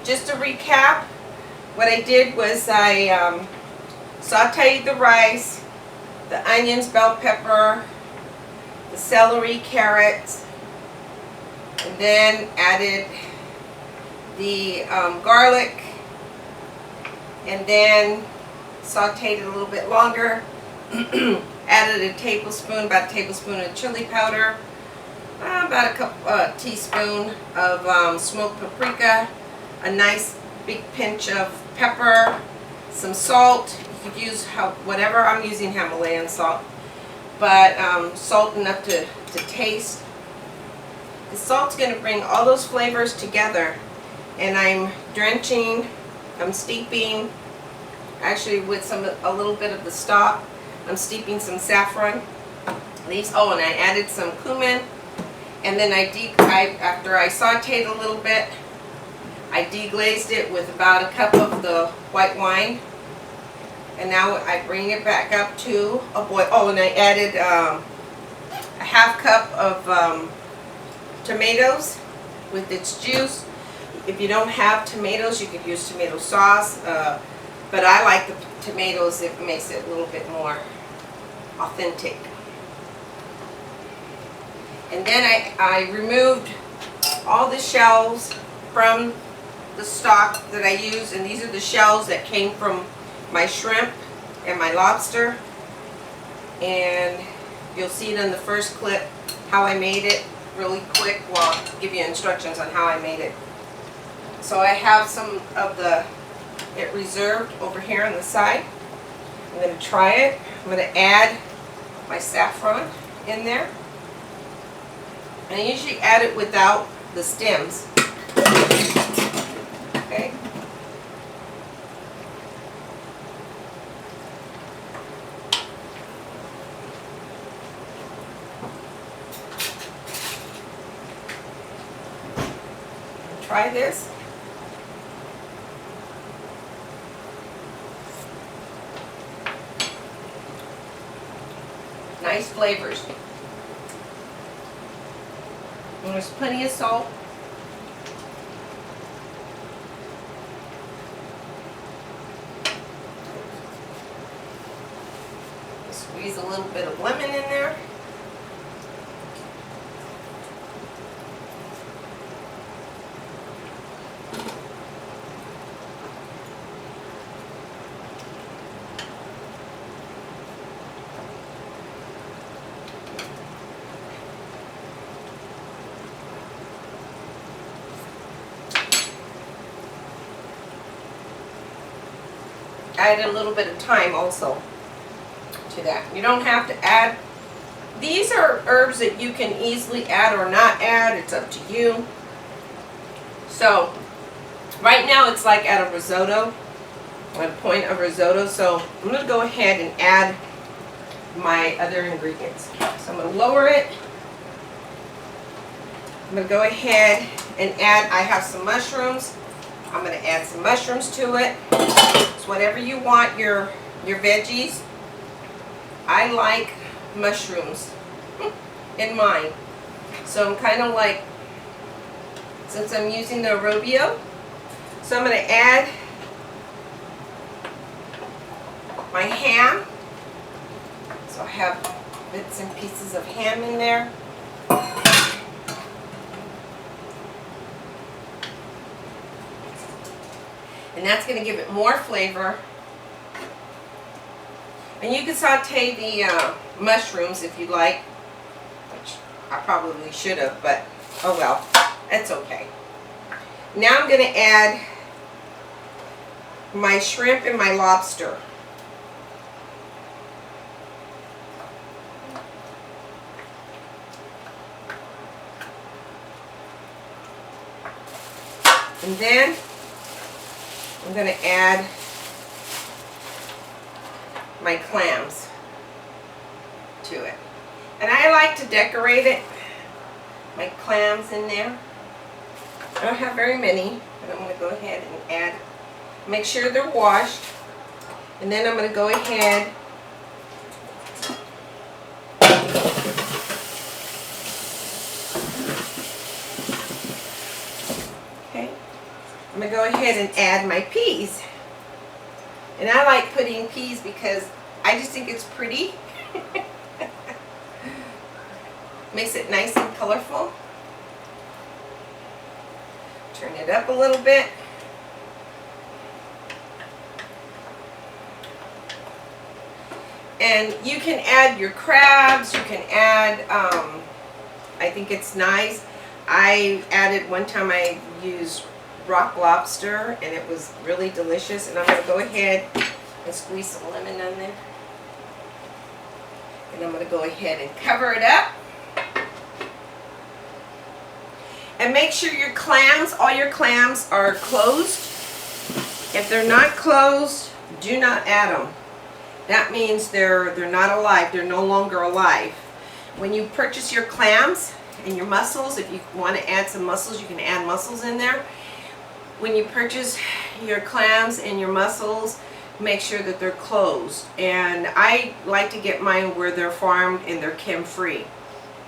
just to recap, what I did was I sauteed the rice, the onions, bell pepper, the celery, carrots, and then added the garlic, and then sauteed it a little bit longer. Added about a tablespoon of chili powder, about a teaspoon of smoked paprika, a nice big pinch of pepper, some salt. You could use whatever. I'm using Himalayan salt, but salt enough to taste. The salt's going to bring all those flavors together, and I'm steeping, actually with a little bit of the stock. I'm steeping some saffron leaves. Oh, and I added some cumin, and then after I sauteed a little bit, I deglazed it with about a cup of the white wine, and now I bring it back up to a boil. Oh, and I added a half cup of tomatoes with its juice. If you don't have tomatoes, you could use tomato sauce, but I like the tomatoes. It makes it a little bit more authentic. And then I removed all the shells from the stock that I used, and these are the shells that came from my shrimp and my lobster, and you'll see it in the first clip how I made it really quick. Well, I'll give you instructions on how I made it. So I have some of it reserved over here on the side. I'm going to try it. I'm going to add my saffron in there. And I usually add it without the stems. Okay. Try this. Nice flavors. And there's plenty of salt. Squeeze a little bit of lemon in there. Add a little bit of thyme also to that. You don't have to add. These are herbs that you can easily add or not add. It's up to you. So right now it's like at a risotto, at a point of risotto. So I'm going to go ahead and add my other ingredients. So I'm going to lower it. I'm going to go ahead and add, I have some mushrooms. I'm going to add some mushrooms to it. It's whatever you want your veggies. I like mushrooms in mine. So I'm kind of like, since I'm using the arrobio, so I'm going to add my ham. So I have bits and pieces of ham in there. And that's going to give it more flavor. And you can saute the mushrooms if you like, which I probably should have, but oh well, that's okay. Now I'm going to add my shrimp and my lobster. And then I'm going to add my clams to it. And I like to decorate it, my clams in there. I don't have very many, but I'm going to go ahead and add, make sure they're washed. And then I'm going to go ahead I'm going to go ahead and add my peas. And I like putting peas because I just think it's pretty. Makes it nice and colorful. Turn it up a little bit. And you can add your crabs, you can add, I think it's nice. I added, one time I used rock lobster and it was really delicious. And I'm going to go ahead and squeeze some lemon on there. And I'm going to go ahead and cover it up. And make sure your clams, all your clams are closed. If they're not closed, do not add them. That means they're not alive. They're no longer alive. When you purchase your clams and your mussels, if you want to add some mussels, you can add mussels in there. When you purchase your clams and your mussels, make sure that they're closed. And I like to get mine where they're farmed and they're chem-free.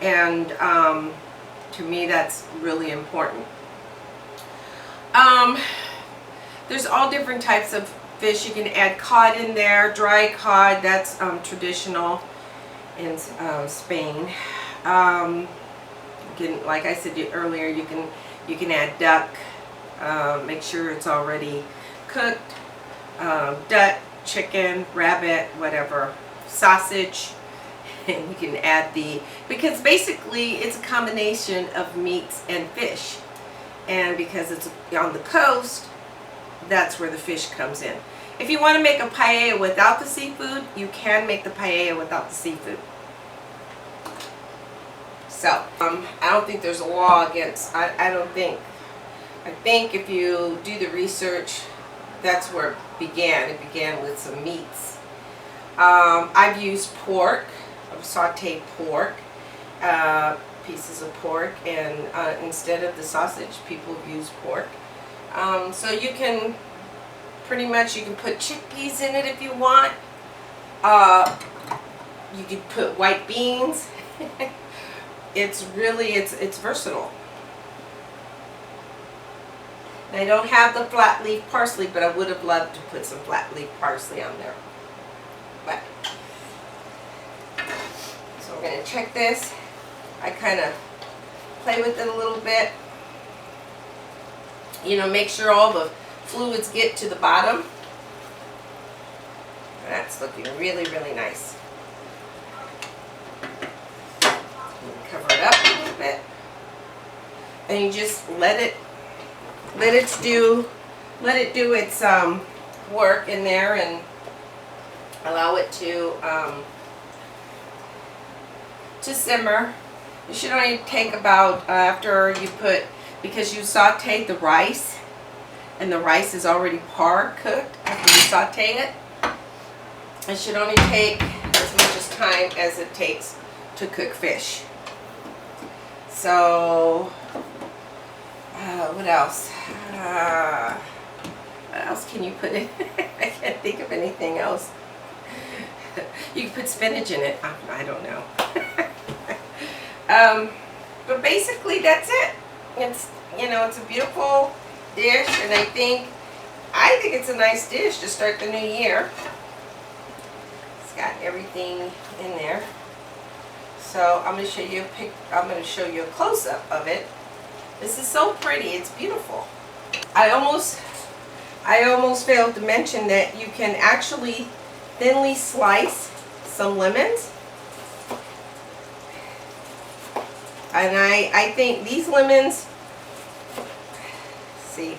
And to me, that's really important. There's all different types of fish. You can add cod in there, dry cod. That's traditional in Spain. Again, like I said earlier, you can add duck. Make sure it's already cooked. Duck, chicken, rabbit, whatever, sausage. And you can add because basically it's a combination of meats and fish. And because it's on the coast, that's where the fish comes in. If you want to make a paella without the seafood, you can make the paella without the seafood. So, I don't think there's a law against, I don't think. I think if you do the research, that's where it began. It began with some meats. I've used pork. Sauteed pork, pieces of pork, and instead of the sausage, people use pork. So you can pretty much, you can put chickpeas in it if you want. You can put white beans. It's really, it's versatile. And I don't have the flat leaf parsley, but I would have loved to put some flat leaf parsley on there. But so we're going to check this. I kind of play with it a little bit. You know, make sure all the fluids get to the bottom. That's looking really, really nice. Cover it up a little bit. And you just let it do its work in there, and allow it to simmer. You should only take about, after you put, because you sauteed the rice, and the rice is already par cooked after you saute it, it should only take as much as time as it takes to cook fish. So, what else? What else can you put in? I can't think of anything else. You can put spinach in it. I don't know. But basically that's it. It's, you know, it's a beautiful dish, and I think it's a nice dish to start the new year. It's got everything in there. So I'm going to show you a close-up of it. This is so pretty. It's beautiful. I almost failed to mention that you can actually thinly slice some lemons. And I think these lemons, see,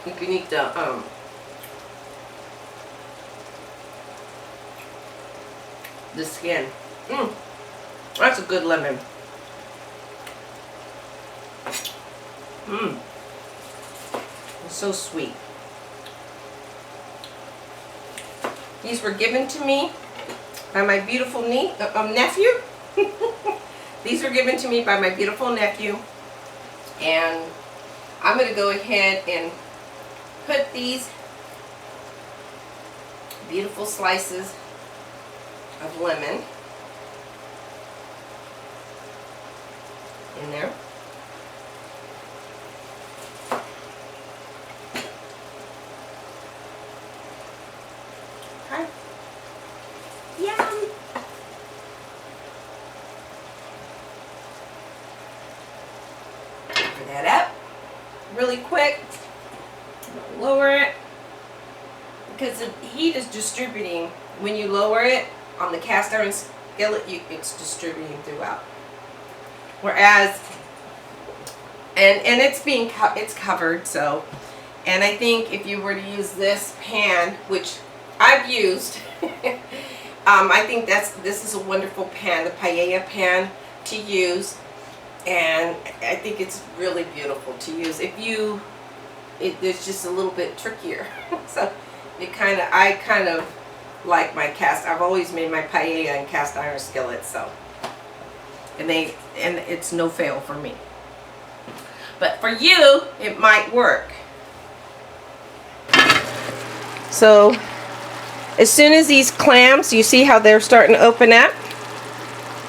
you can eat the skin. That's a good lemon. It's so sweet. These were given to me by my beautiful nephew. These were given to me by my beautiful nephew. And I'm going to go ahead and put these beautiful slices of lemon in there. cover that up really quick. Lower it because the heat is distributing. When you lower it on the cast iron skillet, it's distributing throughout. Whereas, and it's covered, so. And I think if you were to use this pan, which I've used, I think this is a wonderful pan, the paella pan to use, and I think it's really beautiful to use. It's just a little bit trickier, so I kind of like my I've always made my paella in cast iron skillets, so, and it's no fail for me. But for you, it might work. So as soon as these clams, you see how they're starting to open up?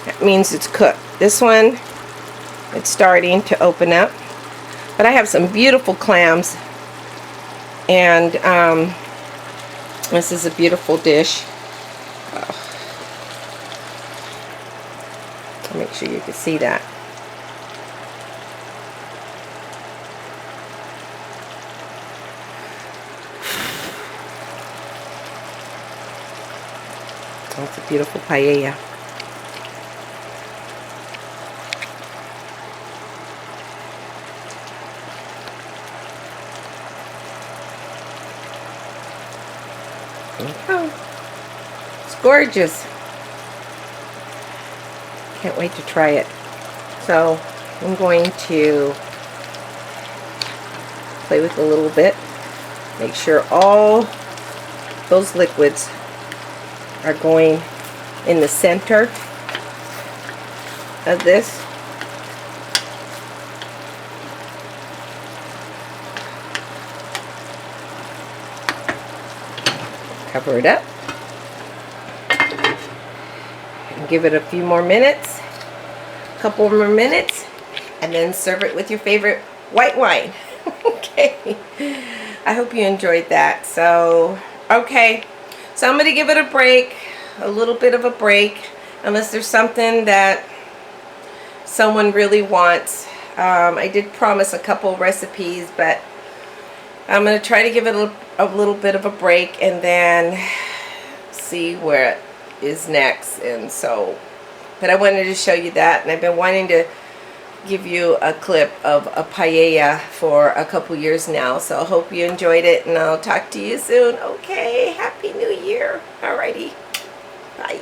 That means it's cooked. This one, it's starting to open up. But I have some beautiful clams, and this is a beautiful dish. I'll make sure you can see that. It's a beautiful paella. There you go. It's gorgeous. Can't wait to try it. So I'm going to play with a little bit. Make sure all those liquids are going in the center of this. Cover it up and give it a few more minutes, a couple more minutes, and then serve it with your favorite white wine. Okay, I hope you enjoyed that. So okay, so I'm going to give it a break, a little bit of a break, unless there's something that someone really wants. I did promise a couple recipes, but I'm going to try to give it a little bit of a break and then see where it is next. And so, but I wanted to show you that, and I've been wanting to give you a clip of a paella for a couple years now. So I hope you enjoyed it, and I'll talk to you soon. Okay, Happy New Year. Alrighty, bye.